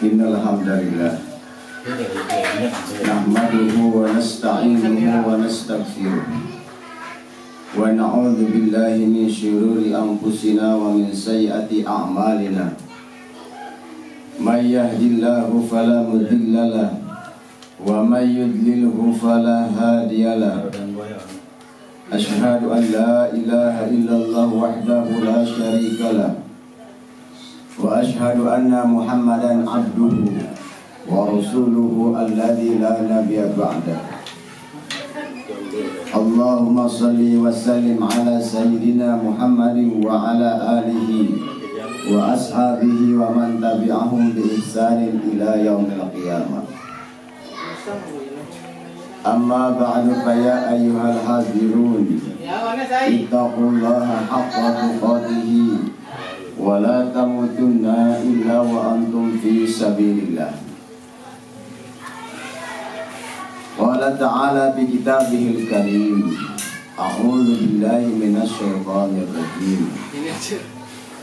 Innal hamdalillah nahmaduhu wa nasta'inuhu wa nastaghfiruh wa na'udzu billahi min syururi anfusina wa min sayyiati a'malina. May yahdihillahu fala mudilla lahu wa may yudlilhu fala hadiya lahu. Asyhadu an la ilaha illallah wahdahu la syarika lahu wa asyhadu anna Muhammadan abduhu wa rasuluhu alladzi la nabiyya ba'da. Allahumma salli wa sallim ala sayyidina Muhammadin wa ala alihi wa ashabihi wa man tabi'ahum bi ihsanin ila yaumil qiyamah. Amma ba'du fa ya ayyuhal hadirun ittaqullaha haqqa tuqatih wa la tamutunna illa wa antum fi sabilillah. Qala ta'ala fi kitabihil karim, a'udzu billahi minasy syaithanir rajim.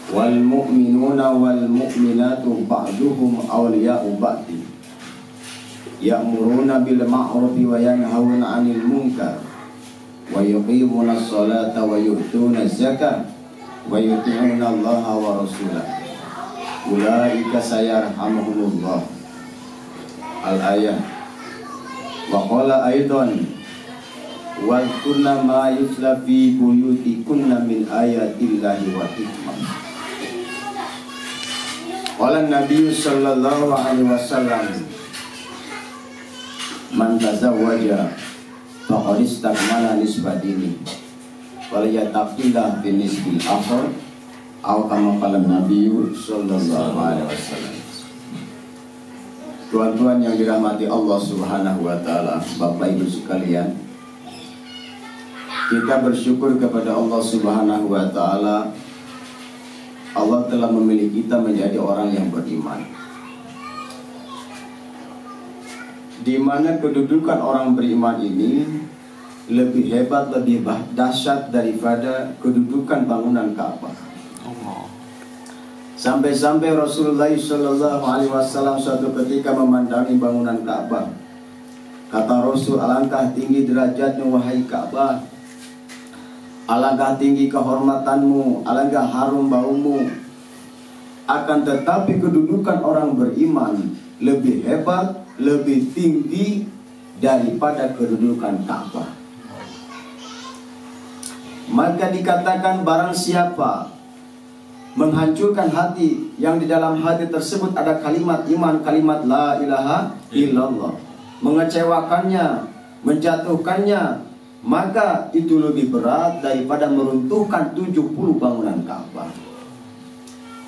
Wal mu'minuna wal mu'minatu ba'duhum awliya'u ba'di ya'muruna bil ma'rufi wa yanhauna 'anil munkar wa yuqimuna as-salata wa yu'tuna az-zakata wa yuti'una Allah wa rasulahu ulaika sayarhamuhumullah. Al-ayah. Wa qala aidan wa kunna ma yusla fi buyutikunna min ayatillahi wa hikmah. Qala Nabi sallallahu alaihi wasallam, man tazawwaja faqad istakmala nisbatini wal yataqillah bi nisbil akhir atau kama qala Nabi sallallahu alaihi wasallam. Tuan-tuan yang dirahmati Allah Subhanahu wa taala, Bapak Ibu sekalian, kita bersyukur kepada Allah Subhanahu wa taala. Allah telah memilih kita menjadi orang yang beriman, di mana kedudukan orang beriman ini lebih hebat, lebih dahsyat daripada kedudukan bangunan Ka'bah. Sampai-sampai Rasulullah Shallallahu Alaihi Wasallam suatu ketika memandangi bangunan Ka'bah, kata Rasul, alangkah tinggi derajatnya wahai Ka'bah, alangkah tinggi kehormatanmu, alangkah harum baumu. Akan tetapi kedudukan orang beriman lebih hebat, lebih tinggi daripada kedudukan Ka'bah. Maka dikatakan barang siapa menghancurkan hati yang di dalam hati tersebut ada kalimat iman, kalimat la ilaha illallah, mengecewakannya, menjatuhkannya, maka itu lebih berat daripada meruntuhkan 70 bangunan Ka'bah.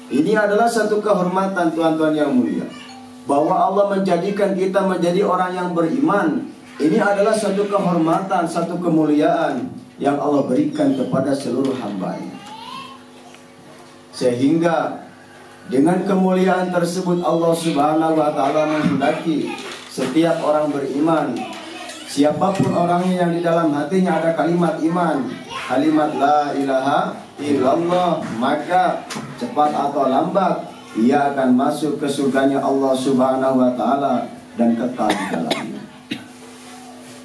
Ini adalah satu kehormatan, tuan-tuan yang mulia, bahwa Allah menjadikan kita menjadi orang yang beriman. Ini adalah satu kehormatan, satu kemuliaan yang Allah berikan kepada seluruh hamba-Nya. Sehingga dengan kemuliaan tersebut Allah Subhanahu wa taala menghendaki setiap orang beriman, siapapun orangnya yang di dalam hatinya ada kalimat iman, kalimat la ilaha illallah, maka cepat atau lambat ia akan masuk ke surganya Allah Subhanahu wa taala dan kekal di dalamnya.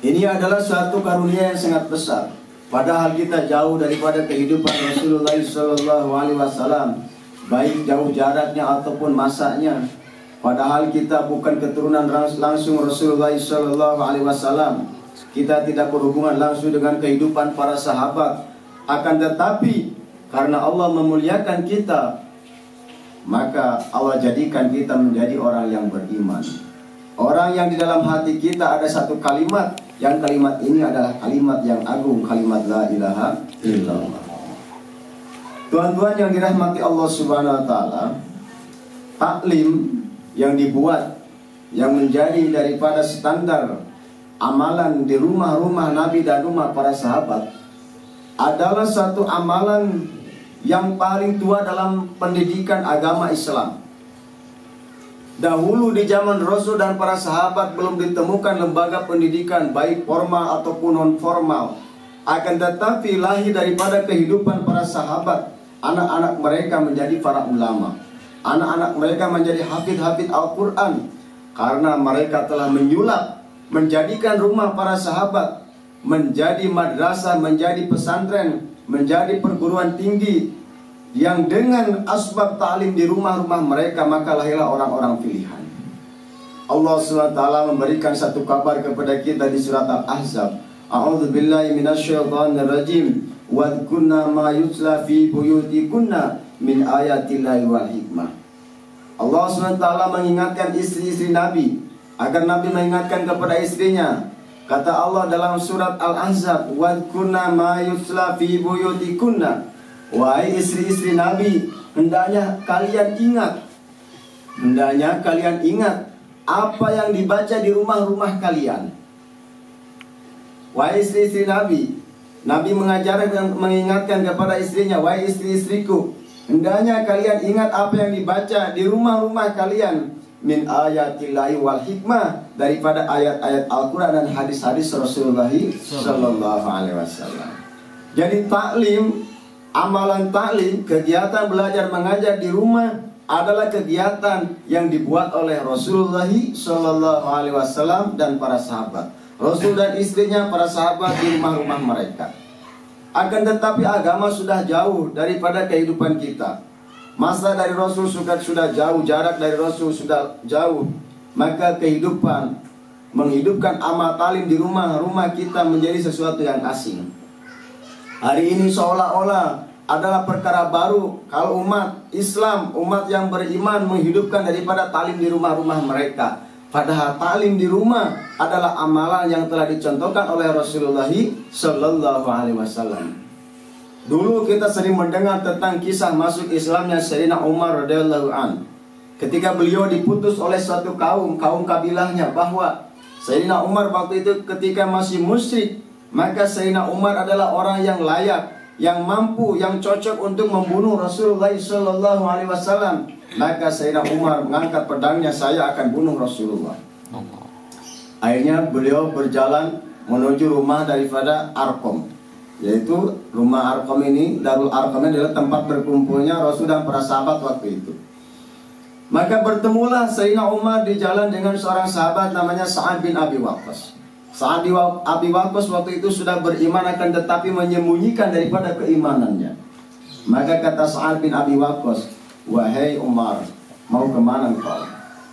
Ini adalah suatu karunia yang sangat besar. Padahal kita jauh daripada kehidupan Rasulullah Sallallahu Alaihi Wasallam, baik jauh jaraknya ataupun masanya. Padahal kita bukan keturunan langsung Rasulullah Sallallahu Alaihi Wasallam. Kita tidak berhubungan langsung dengan kehidupan para sahabat. Akan tetapi karena Allah memuliakan kita, maka Allah jadikan kita menjadi orang yang beriman. Orang yang di dalam hati kita ada satu kalimat, yang kalimat ini adalah kalimat yang agung, kalimat la ilaha illallah. Tuan-tuan yang dirahmati Allah Subhanahu wa taala, taklim yang dibuat yang menjadi daripada standar amalan di rumah-rumah Nabi dan rumah para sahabat adalah satu amalan yang paling tua dalam pendidikan agama Islam. Dahulu di zaman Rasul dan para sahabat belum ditemukan lembaga pendidikan baik formal ataupun non formal. Akan tetapi lahir daripada kehidupan para sahabat, anak-anak mereka menjadi para ulama. Anak-anak mereka menjadi hafid-hafid Al-Quran. Karena mereka telah menyulap, menjadikan rumah para sahabat menjadi madrasah, menjadi pesantren, menjadi perguruan tinggi, yang dengan asbab ta'lim di rumah-rumah mereka, maka lahirlah orang-orang pilihan. Allah SWT memberikan satu kabar kepada kita di surat Al-Ahzab. A'udzubillahi minasyaitonirrajim. Wadhkurna ma yutla fi buyutikunna min ayatillahi wal hikmah. Allah SWT mengingatkan istri-istri Nabi agar Nabi mengingatkan kepada istrinya. Kata Allah dalam surat Al-Ahzab, wadhkurna ma yutla fi buyutikunna. Wahai istri-istri Nabi, hendaknya kalian ingat apa yang dibaca di rumah-rumah kalian. Wahai istri-istri Nabi, Nabi mengajarkan dan mengingatkan kepada istrinya, wahai istri-istriku, hendaknya kalian ingat apa yang dibaca di rumah-rumah kalian min ayatillahi wal hikmah, daripada ayat-ayat Al-Quran dan hadis-hadis Rasulullah sallallahu alaihi wasallam. Jadi taklim, amalan taklim, kegiatan belajar mengajar di rumah adalah kegiatan yang dibuat oleh Rasulullah sallallahu alaihi wasallam dan para sahabat. Rasul dan istrinya, para sahabat di rumah-rumah mereka. Akan tetapi agama sudah jauh daripada kehidupan kita. Masa dari Rasul sudah jauh, jarak dari Rasul sudah jauh. Maka menghidupkan amal taklim di rumah-rumah kita menjadi sesuatu yang asing. Hari ini seolah-olah adalah perkara baru kalau umat Islam, umat yang beriman menghidupkan daripada taklim di rumah-rumah mereka. Padahal taklim di rumah adalah amalan yang telah dicontohkan oleh Rasulullah sallallahu alaihi wasallam. Dulu kita sering mendengar tentang kisah masuk Islamnya Sayyidina Umar radhiyallahu an. Ketika beliau diputus oleh suatu kaum kabilahnya, bahwa Sayyidina Umar waktu itu ketika masih musyrik, maka Sayyidina Umar adalah orang yang layak, yang mampu, yang cocok untuk membunuh Rasulullah sallallahu alaihi wasallam. Maka Sayyidina Umar mengangkat pedangnya, saya akan bunuh Rasulullah. Akhirnya beliau berjalan menuju rumah daripada Arqam, yaitu rumah Arqam ini, Darul Arqam ini adalah tempat berkumpulnya Rasul dan para sahabat waktu itu. Maka bertemulah Sayyidina Umar di jalan dengan seorang sahabat namanya Sa'ad bin Abi Waqqas. Sa'ad bin Abi Waqqas waktu itu sudah beriman, akan tetapi menyembunyikan daripada keimanannya. Maka kata Sa'ad bin Abi Waqqas, wahai Umar, mau kemana engkau?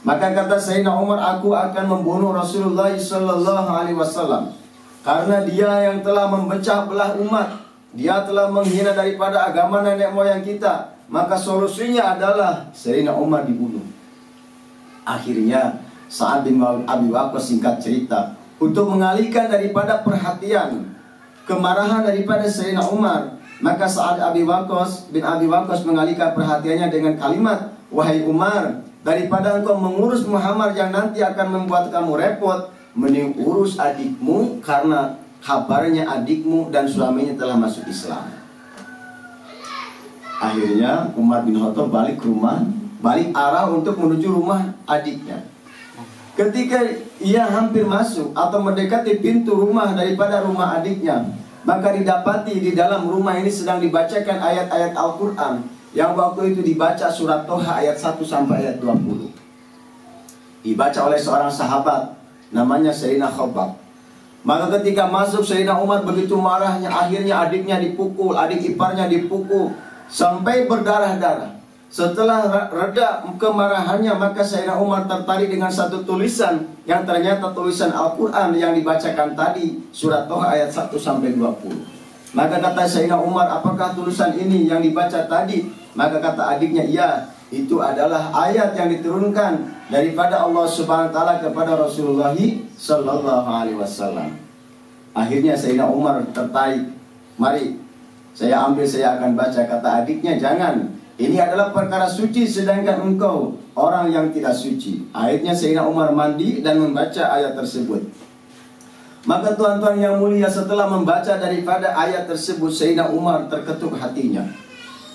Maka kata Sayyidina Umar, aku akan membunuh Rasulullah sallallahu alaihi wasallam, karena dia yang telah memecah belah umat, dia telah menghina daripada agama nenek moyang kita. Maka solusinya adalah Sayyidina Umar dibunuh. Akhirnya Sa'ad bin Abi Waqqas, singkat cerita, untuk mengalihkan daripada perhatian kemarahan daripada Sayyidina Umar, maka Sa'ad bin Abi Waqqas mengalihkan perhatiannya dengan kalimat, wahai Umar, daripada engkau mengurus Muhammad yang nanti akan membuat kamu repot, mending urus adikmu, karena kabarnya adikmu dan suaminya telah masuk Islam. Akhirnya Umar bin Khattab balik arah untuk menuju rumah adiknya. Ketika ia hampir masuk atau mendekati pintu rumah daripada rumah adiknya, maka didapati di dalam rumah ini sedang dibacakan ayat-ayat Al-Quran, yang waktu itu dibaca surat Toha ayat 1 sampai ayat 20. Dibaca oleh seorang sahabat namanya Sayyidina Khabbab. Maka ketika masuk, Sayyidina Umar begitu marahnya, akhirnya adiknya dipukul, adik iparnya dipukul sampai berdarah-darah. Setelah reda kemarahannya, maka Sayyidina Umar tertarik dengan satu tulisan yang ternyata tulisan Al-Quran yang dibacakan tadi, surat Toha ayat 1 sampai 20. Maka kata Sayyidina Umar, apakah tulisan ini yang dibaca tadi? Maka kata adiknya, iya, itu adalah ayat yang diturunkan daripada Allah Subhanahu wa taala kepada Rasulullah sallallahu alaihi wasallam. Akhirnya Sayyidina Umar tertarik, mari saya ambil, saya akan baca. Kata adiknya, jangan, ini adalah perkara suci, sedangkan engkau orang yang tidak suci. Akhirnya Sayyidina Umar mandi dan membaca ayat tersebut. Maka tuan-tuan yang mulia, setelah membaca daripada ayat tersebut, Sayyidina Umar terketuk hatinya.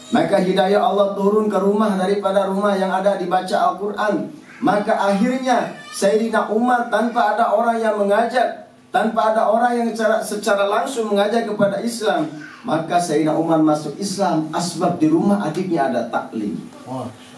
Maka hidayah Allah turun ke rumah daripada rumah yang ada dibaca Al-Quran. Maka akhirnya Sayyidina Umar tanpa ada orang yang mengajak, tanpa ada orang yang secara langsung mengajak kepada Islam, maka Sayyidina Umar masuk Islam. Asbab di rumah adiknya ada taklim.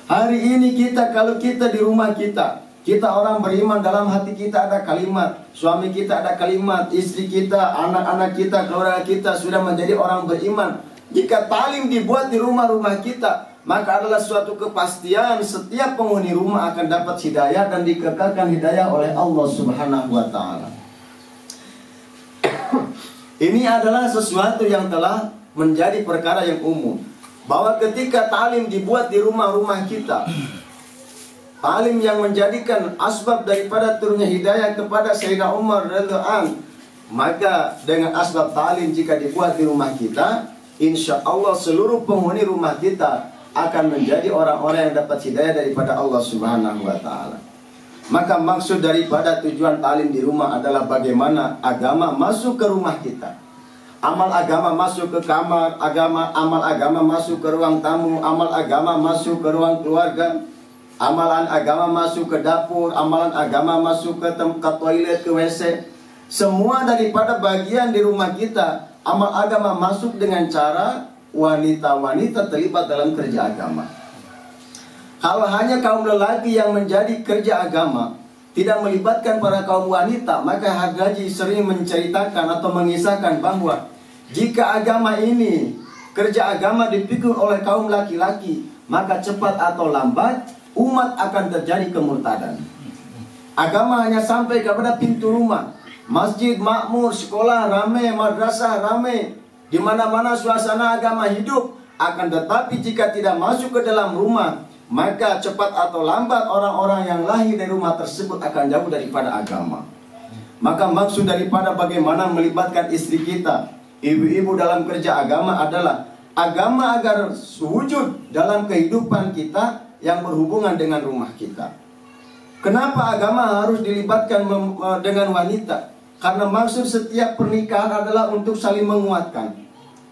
Hari ini kita, kalau kita di rumah kita orang beriman, dalam hati kita ada kalimat, suami kita ada kalimat, istri kita, anak-anak kita, keluarga kita sudah menjadi orang beriman. Jika talim dibuat di rumah-rumah kita, maka adalah suatu kepastian setiap penghuni rumah akan dapat hidayah dan dikekalkan hidayah oleh Allah Subhanahu wa ta'ala. Ini adalah sesuatu yang telah menjadi perkara yang umum, bahwa ketika talim dibuat di rumah-rumah kita, talim yang menjadikan asbab daripada turunnya hidayah kepada Sayyidina Umar radhiyallahu anhu, maka dengan asbab talim jika dibuat di rumah kita, insya Allah seluruh penghuni rumah kita akan menjadi orang-orang yang dapat hidayah daripada Allah Subhanahu wa ta'ala. Maka maksud daripada tujuan talim di rumah adalah bagaimana agama masuk ke rumah kita. Amal agama masuk ke kamar, amal agama masuk ke ruang tamu, amal agama masuk ke ruang keluarga, amalan agama masuk ke dapur, amalan agama masuk ke tempat toilet, ke WC. Semua daripada bagian di rumah kita, amal agama masuk dengan cara wanita-wanita terlibat dalam kerja agama. Kalau hanya kaum lelaki yang menjadi kerja agama, tidak melibatkan para kaum wanita, maka Hagaji sering menceritakan atau mengisahkan bahwa jika agama ini, kerja agama dipikul oleh kaum laki-laki, maka cepat atau lambat umat akan terjadi kemurtadan. Agama hanya sampai kepada pintu rumah, masjid makmur, sekolah ramai, madrasah ramai, di mana-mana suasana agama hidup. Akan tetapi jika tidak masuk ke dalam rumah, maka cepat atau lambat orang-orang yang lahir dari rumah tersebut akan jauh daripada agama. Maka maksud daripada bagaimana melibatkan istri kita, ibu-ibu dalam kerja agama adalah agama agar wujud dalam kehidupan kita yang berhubungan dengan rumah kita. Kenapa agama harus dilibatkan dengan wanita? Karena maksud setiap pernikahan adalah untuk saling menguatkan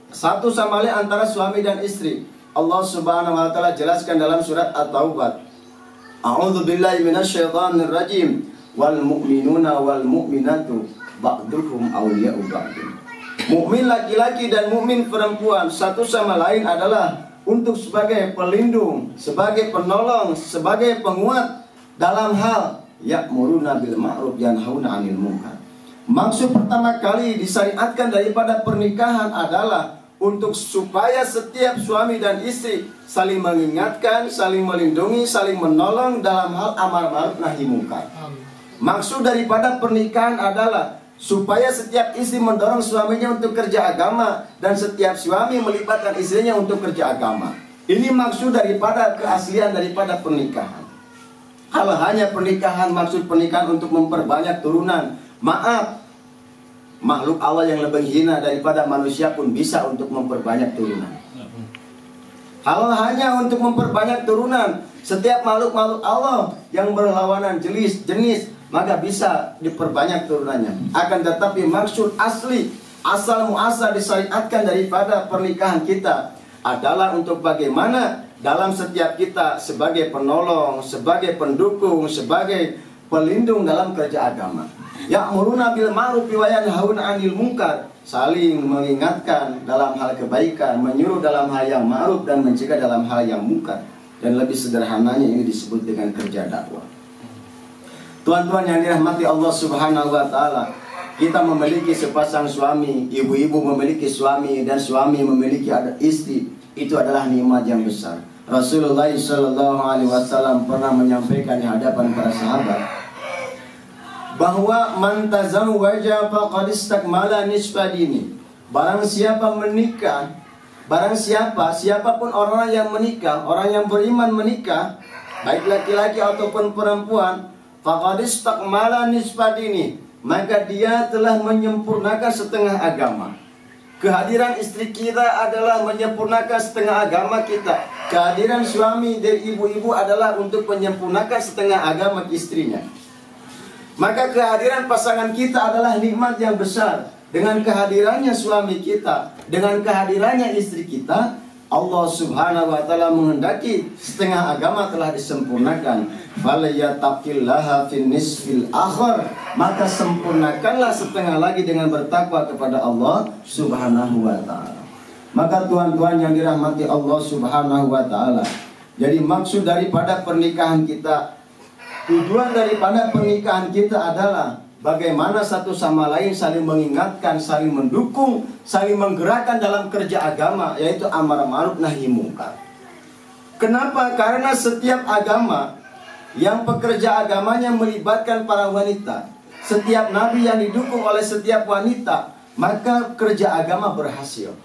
satu sama lain antara suami dan istri. Allah Subhanahu wa ta'ala jelaskan dalam surat At-Taubah, A'udzu billahi minasyaitonir rajim, wal mu'minuna wal mu'minatu ba'duhum awliya'u ba'din. Mukmin laki-laki dan mukmin perempuan satu sama lain adalah untuk sebagai pelindung, sebagai penolong, sebagai penguat dalam hal ya'muruna bil ma'ruf yanhauna 'anil munkar. Maksud pertama kali disyariatkan daripada pernikahan adalah untuk supaya setiap suami dan istri saling mengingatkan, saling melindungi, saling menolong dalam hal amar ma'ruf nahi munkar. Maksud daripada pernikahan adalah supaya setiap istri mendorong suaminya untuk kerja agama dan setiap suami melibatkan istrinya untuk kerja agama. Ini maksud daripada keaslian daripada pernikahan. Kalau hanya pernikahan, maksud pernikahan untuk memperbanyak turunan, maaf, makhluk Allah yang lebih hina daripada manusia pun bisa untuk memperbanyak turunan. Kalau hanya untuk memperbanyak turunan, setiap makhluk-makhluk Allah yang berlawanan jenis, maka bisa diperbanyak turunannya. Akan tetapi maksud asli, asal muasal disyariatkan daripada pernikahan kita adalah untuk bagaimana dalam setiap kita sebagai penolong, sebagai pendukung, sebagai pelindung dalam kerja agama. Ya'muruna bil ma'ruf wa yanhauna 'anil munkar, saling mengingatkan dalam hal kebaikan, menyuruh dalam hal yang ma'ruf dan mencegah dalam hal yang munkar. Dan lebih sederhananya ini disebut dengan kerja dakwah. Tuan-tuan yang dirahmati Allah Subhanahu wa ta'ala, kita memiliki sepasang suami, ibu-ibu memiliki suami, dan suami memiliki istri. Itu adalah nikmat yang besar. Rasulullah SAW pernah menyampaikan di hadapan para sahabat bahwa man tazawwaja faqad istakmala nisfa dini. Barang siapa menikah, siapapun orang yang menikah, orang yang beriman menikah, baik laki-laki ataupun perempuan, faqad istakmala nisfa dini, maka dia telah menyempurnakan setengah agama. Kehadiran istri kita adalah menyempurnakan setengah agama kita. Kehadiran suami dan ibu-ibu adalah untuk menyempurnakan setengah agama istrinya. Maka kehadiran pasangan kita adalah nikmat yang besar. Dengan kehadirannya suami kita, dengan kehadirannya istri kita, Allah Subhanahu wa taala menghendaki setengah agama telah disempurnakan, falyataqillaha fin nisfil akhir, maka sempurnakanlah setengah lagi dengan bertakwa kepada Allah Subhanahu wa taala. Maka tuan-tuan yang dirahmati Allah Subhanahu wa taala, jadi maksud daripada pernikahan kita, tujuan daripada pernikahan kita adalah bagaimana satu sama lain saling mengingatkan, saling mendukung, saling menggerakkan dalam kerja agama, yaitu amar ma'ruf nahi mungkar. Kenapa? Karena setiap agama yang pekerja agamanya melibatkan para wanita, setiap nabi yang didukung oleh setiap wanita, maka kerja agama berhasil.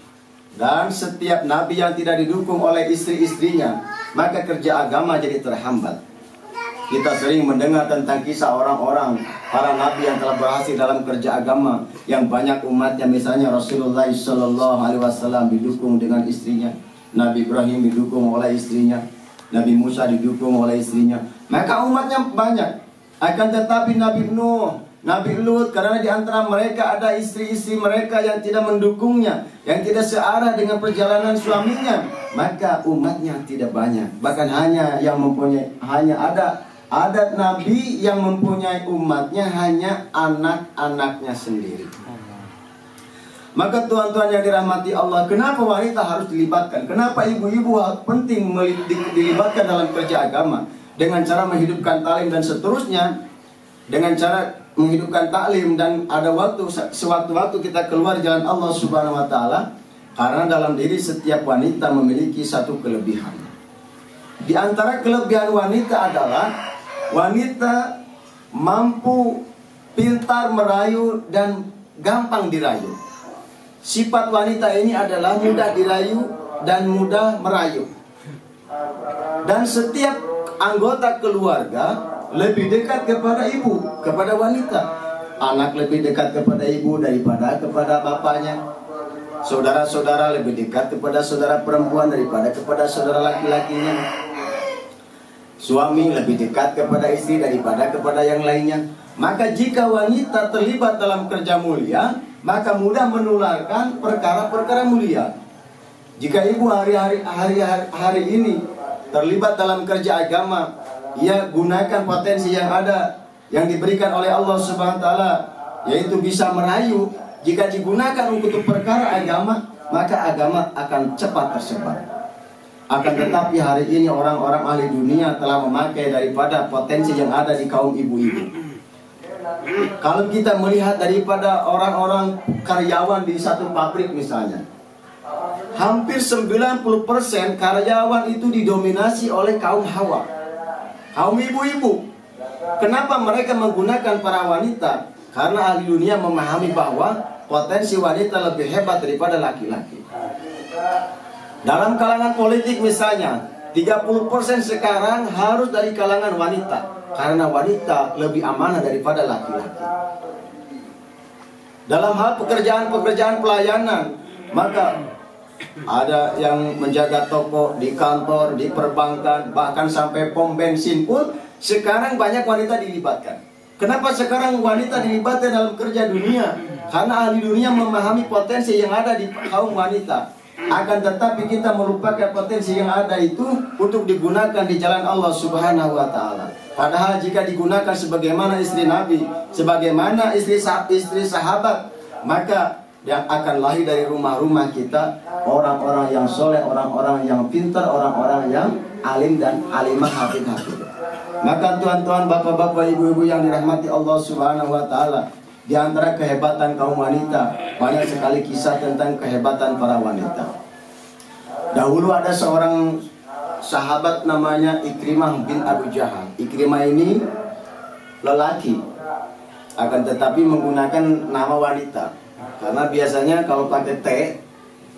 Dan setiap nabi yang tidak didukung oleh istri-istrinya, maka kerja agama jadi terhambat. Kita sering mendengar tentang kisah orang-orang para nabi yang telah berhasil dalam kerja agama, yang banyak umatnya. Misalnya Rasulullah SAW didukung dengan istrinya, Nabi Ibrahim didukung oleh istrinya, Nabi Musa didukung oleh istrinya, maka umatnya banyak. Akan tetapi Nabi Nuh, Nabi Lut, karena di antara mereka ada istri-istri mereka yang tidak mendukungnya, yang tidak searah dengan perjalanan suaminya, maka umatnya tidak banyak. Bahkan hanya ada nabi yang mempunyai umatnya hanya anak-anaknya sendiri. Maka tuan-tuan yang dirahmati Allah, kenapa wanita harus dilibatkan? Kenapa ibu-ibu penting dilibatkan dalam kerja agama? Dengan cara menghidupkan taklim dan seterusnya. Dengan cara menghidupkan taklim dan ada sewaktu-waktu kita keluar jalan Allah Subhanahu wa taala. Karena dalam diri setiap wanita memiliki satu kelebihan. Di antara kelebihan wanita adalah wanita mampu pintar merayu dan gampang dirayu. Sifat wanita ini adalah mudah dirayu dan mudah merayu. Dan setiap anggota keluarga lebih dekat kepada ibu, kepada wanita. Anak lebih dekat kepada ibu daripada kepada bapaknya. Saudara-saudara lebih dekat kepada saudara perempuan daripada kepada saudara laki-lakinya. Suami lebih dekat kepada istri daripada kepada yang lainnya. Maka jika wanita terlibat dalam kerja mulia, maka mudah menularkan perkara-perkara mulia. Jika ibu hari ini terlibat dalam kerja agama, ia gunakan potensi yang ada, yang diberikan oleh Allah Subhanahu wa taala, yaitu bisa merayu. Jika digunakan untuk perkara agama, maka agama akan cepat tersebar. Akan tetapi hari ini orang-orang ahli dunia telah memakai daripada potensi yang ada di kaum ibu-ibu. Kalau kita melihat daripada orang-orang karyawan di satu pabrik misalnya, hampir 90% karyawan itu didominasi oleh kaum hawa, kaum ibu-ibu. Kenapa mereka menggunakan para wanita? Karena ahli dunia memahami bahwa potensi wanita lebih hebat daripada laki-laki. Dalam kalangan politik misalnya, 30% sekarang harus dari kalangan wanita, karena wanita lebih amanah daripada laki-laki. Dalam hal pekerjaan-pekerjaan pelayanan, maka ada yang menjaga toko di kantor, di perbankan, bahkan sampai pom bensin pun sekarang banyak wanita dilibatkan. Kenapa sekarang wanita dilibatkan dalam kerja dunia? Karena ahli dunia memahami potensi yang ada di kaum wanita. Akan tetapi kita melupakan potensi yang ada itu untuk digunakan di jalan Allah Subhanahu wa taala. Padahal jika digunakan sebagaimana istri Nabi, sebagaimana istri sahabat, maka yang akan lahir dari rumah-rumah kita orang-orang yang soleh, orang-orang yang pintar, orang-orang yang alim dan alimah, hafid-hafid. Maka tuan-tuan, bapak-bapak, ibu-ibu yang dirahmati Allah Subhanahu wa taala, di antara kehebatan kaum wanita, banyak sekali kisah tentang kehebatan para wanita. Dahulu ada seorang sahabat namanya Ikrimah bin Abu Jahal. Ikrimah ini lelaki, akan tetapi menggunakan nama wanita. Karena biasanya kalau pakai T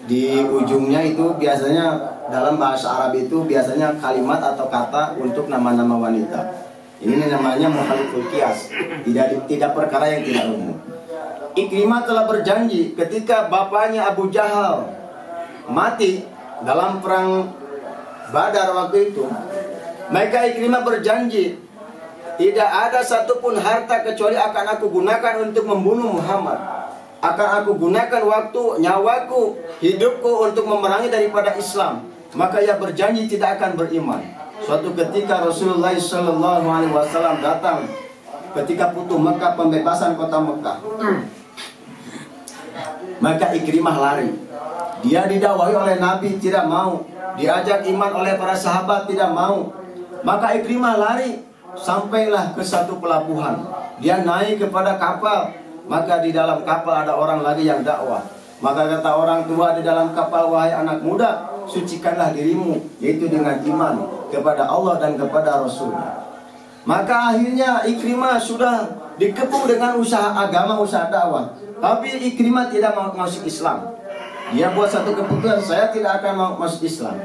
di ujungnya itu biasanya dalam bahasa Arab itu biasanya kalimat atau kata untuk nama-nama wanita. Ini namanya mukhaliful qiyas, tidak perkara yang tidak umum. Ikrimah telah berjanji ketika bapaknya Abu Jahal mati dalam perang Badar waktu itu, maka Ikrimah berjanji tidak ada satupun harta kecuali akan aku gunakan untuk membunuh Muhammad. akan aku gunakan waktu, nyawaku, hidupku untuk memerangi daripada Islam. Maka ia berjanji tidak akan beriman. Suatu ketika Rasulullah SAW datang ketika Futuh Mekah, pembebasan kota Mekah. Maka Ikrimah lari. Dia didakwahi oleh Nabi, tidak mau. Diajak iman oleh para sahabat, tidak mau. Maka Ikrimah lari, sampailah ke satu pelabuhan. Dia naik kepada kapal. Maka di dalam kapal ada orang lagi yang dakwah. Maka kata orang tua di dalam kapal, wahai anak muda, sucikanlah dirimu, yaitu dengan iman kepada Allah dan kepada Rasulnya. Maka akhirnya Ikrimah sudah dikepung dengan usaha agama, usaha dakwah. Tapi Ikrimah tidak mau masuk Islam. Dia buat satu keputusan, saya tidak akan mau masuk Islam.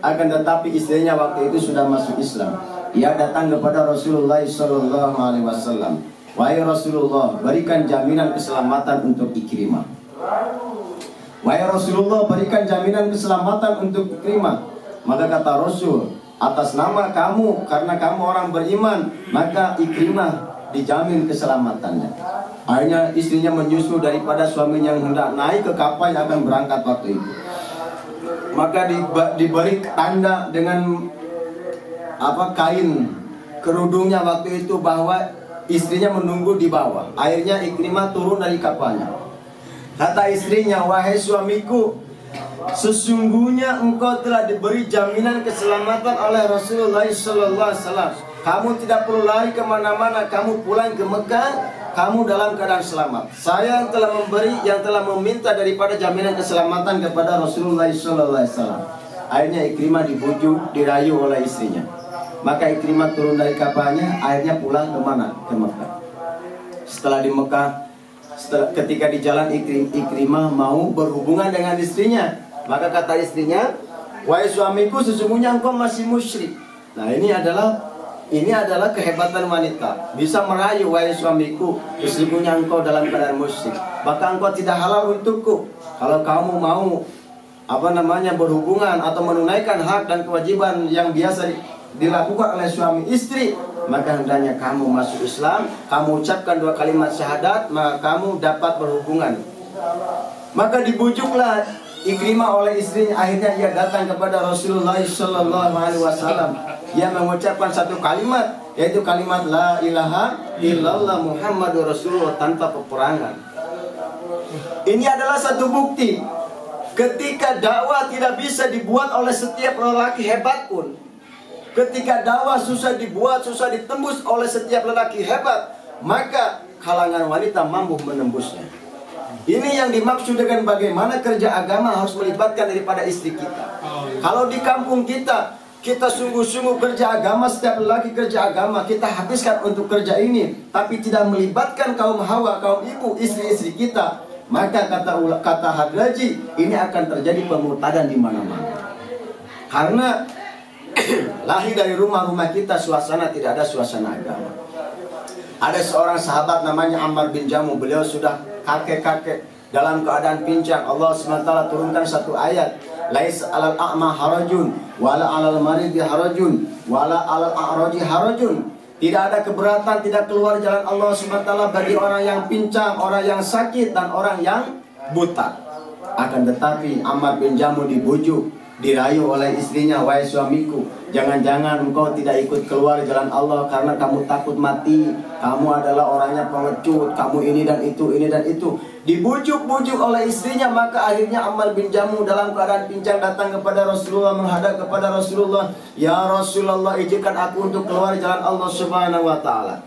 Akan tetapi istrinya waktu itu sudah masuk Islam. Ia datang kepada Rasulullah SAW. Wahai Rasulullah, berikan jaminan keselamatan untuk Ikrimah. Wahai Rasulullah, berikan jaminan keselamatan untuk Ikrimah. Maka kata Rasul, atas nama kamu, karena kamu orang beriman, maka Ikrimah dijamin keselamatannya. Akhirnya istrinya menyusul daripada suaminya yang hendak naik ke kapal yang akan berangkat waktu itu. Maka diberi tanda dengan kain kerudungnya waktu itu bahwa istrinya menunggu di bawah. Akhirnya Ikrimah turun dari kapalnya. Kata istrinya, wahai suamiku, sesungguhnya engkau telah diberi jaminan keselamatan oleh Rasulullah SAW. Kamu tidak perlu lari kemana-mana. Kamu pulang ke Mekah, kamu dalam keadaan selamat. Saya yang telah memberi, yang telah meminta daripada jaminan keselamatan kepada Rasulullah SAW. Akhirnya Ikrimah dibujuk, dirayu oleh istrinya. Maka Ikrimah turun dari kapalnya, akhirnya pulang ke mana? Ke Mekah. Setelah di Mekah, ketika di jalan Ikrimah mau berhubungan dengan istrinya. Maka kata istrinya, wahai suamiku, sesungguhnya engkau masih musyrik. Nah ini adalah kehebatan wanita. Bisa merayu, wahai suamiku, sesungguhnya engkau dalam keadaan musyrik. Maka engkau tidak halal untukku. Kalau kamu mau berhubungan atau menunaikan hak dan kewajiban yang biasa dilakukan oleh suami istri, maka hendaknya kamu masuk Islam, kamu ucapkan 2 kalimat syahadat, maka kamu dapat berhubungan. Maka dibujuklah Ikrimah oleh istrinya. Akhirnya ia datang kepada Rasulullah SAW. Ia mengucapkan 1 kalimat, yaitu kalimat la ilaha illallah Muhammadur Rasulullah, tanpa peperangan. Ini adalah satu bukti ketika dakwah tidak bisa dibuat oleh setiap lelaki hebat pun. Ketika dakwah susah dibuat, susah ditembus oleh setiap lelaki hebat, maka kalangan wanita mampu menembusnya. Ini yang dimaksud dengan bagaimana kerja agama harus melibatkan daripada istri kita. Kalau di kampung kita sungguh-sungguh kerja agama, setiap lelaki kerja agama, kita habiskan untuk kerja ini, tapi tidak melibatkan kaum hawa, kaum ibu, istri-istri kita, maka kata Hadraji, ini akan terjadi pemurtadan di mana-mana. Karena lahir dari rumah-rumah kita suasana tidak ada suasana agama. Ada seorang sahabat namanya Ammar bin Jamuh. Beliau sudah kakek-kakek dalam keadaan pincang. Allah SWT turunkan satu ayat, lais alal a'ma harajun wala alal maridi harajun wala alal a'raji harajun. Tidak ada keberatan, tidak keluar jalan Allah SWT bagi orang yang pincang, orang yang sakit, dan orang yang buta. Akan tetapi Ammar bin Jamuh dibujuk, dirayu oleh istrinya, wahai suamiku, jangan-jangan engkau tidak ikut keluar jalan Allah karena kamu takut mati, kamu adalah orangnya pengecut, kamu ini dan itu, ini dan itu. Dibujuk-bujuk oleh istrinya, maka akhirnya Ammar bin Jamuh dalam keadaan pincang datang kepada Rasulullah, menghadap kepada Rasulullah, ya Rasulullah, izinkan aku untuk keluar jalan Allah Subhanahu wa ta'ala.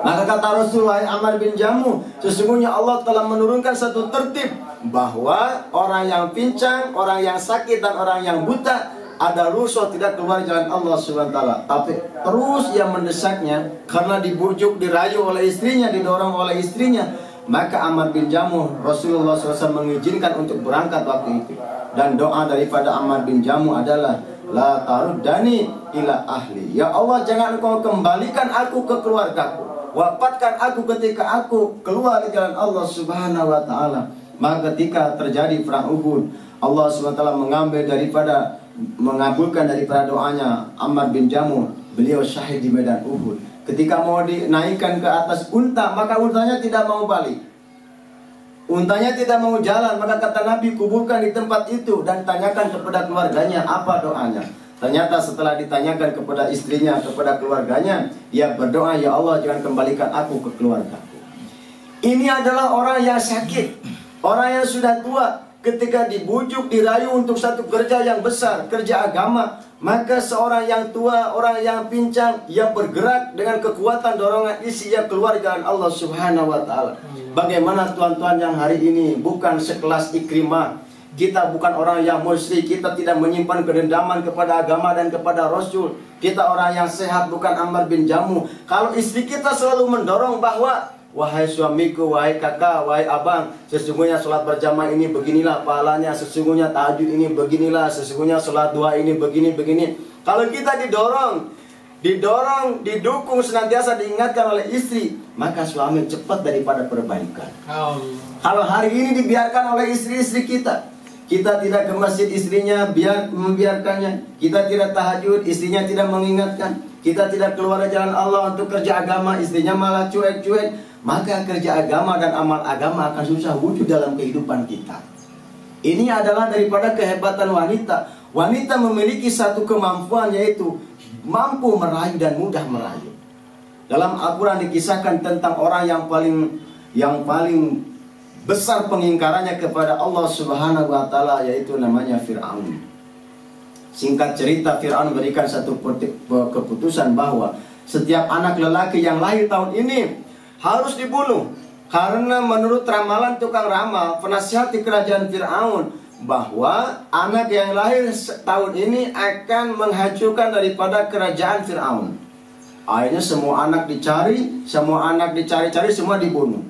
Maka kata Rasulullah, Ammar bin Jamuh, sesungguhnya Allah telah menurunkan satu tertib bahwa orang yang pincang, orang yang sakit, dan orang yang buta ada rukhsah tidak keluar jalan Allah SWT. Tapi terus ia mendesaknya karena dibujuk, dirayu oleh istrinya, didorong oleh istrinya. Maka Ammar bin Jamuh, Rasulullah SAW mengizinkan untuk berangkat waktu itu. Dan doa daripada Ammar bin Jamuh adalah, la taruddani ila ahli. Ya Allah, jangan engkau kembalikan aku ke keluargaku. Wafatkan aku ketika aku keluar di jalan Allah Subhanahu wa ta'ala. Maka ketika terjadi perang Uhud, Allah SWT mengabulkan daripada doanya Ammar bin Jamuh. Beliau syahid di medan Uhud. Ketika mau dinaikkan ke atas unta, maka untanya tidak mau balik. Untanya tidak mau jalan, maka kata Nabi, kuburkan di tempat itu dan tanyakan kepada keluarganya apa doanya. Ternyata setelah ditanyakan kepada istrinya, kepada keluarganya, ia berdoa, ya Allah jangan kembalikan aku ke keluargaku. Ini adalah orang yang sakit, orang yang sudah tua. Ketika dibujuk, dirayu untuk satu kerja yang besar, kerja agama, maka seorang yang tua, orang yang pincang, ia bergerak dengan kekuatan dorongan isi ia keluarga Allah Subhanahu wa Ta'ala. Bagaimana tuan-tuan yang hari ini bukan sekelas Ikrimah, kita bukan orang yang musyrik, kita tidak menyimpan kedendaman kepada agama dan kepada Rasul, kita orang yang sehat, bukan Ammar bin Jamuh. Kalau istri kita selalu mendorong bahwa, wahai suamiku, wahai kakak, wahai abang, sesungguhnya sholat berjamaah ini beginilah pahalanya, sesungguhnya tahajud ini beginilah, sesungguhnya sholat duha ini begini-begini. Kalau kita didukung, senantiasa diingatkan oleh istri, maka suami cepat daripada perbaikan. Kalau hari ini dibiarkan oleh istri-istri kita tidak ke masjid, istrinya membiarkannya. Kita tidak tahajud, istrinya tidak mengingatkan. Kita tidak keluar dari jalan Allah untuk kerja agama, istrinya malah cuek-cuek. Maka kerja agama dan amal agama akan susah wujud dalam kehidupan kita. Ini adalah daripada kehebatan wanita. Wanita memiliki satu kemampuan, yaitu mampu merayu dan mudah merayu. Dalam Al-Quran dikisahkan tentang orang yang paling besar pengingkarannya kepada Allah Subhanahu wa Ta'ala, yaitu namanya Fir'aun. Singkat cerita, Fir'aun memberikan satu keputusan bahwa setiap anak lelaki yang lahir tahun ini harus dibunuh. Karena menurut ramalan tukang ramal, penasihat di kerajaan Fir'aun, bahwa anak yang lahir tahun ini akan menghancurkan daripada kerajaan Fir'aun. Akhirnya semua anak dicari, semua dibunuh.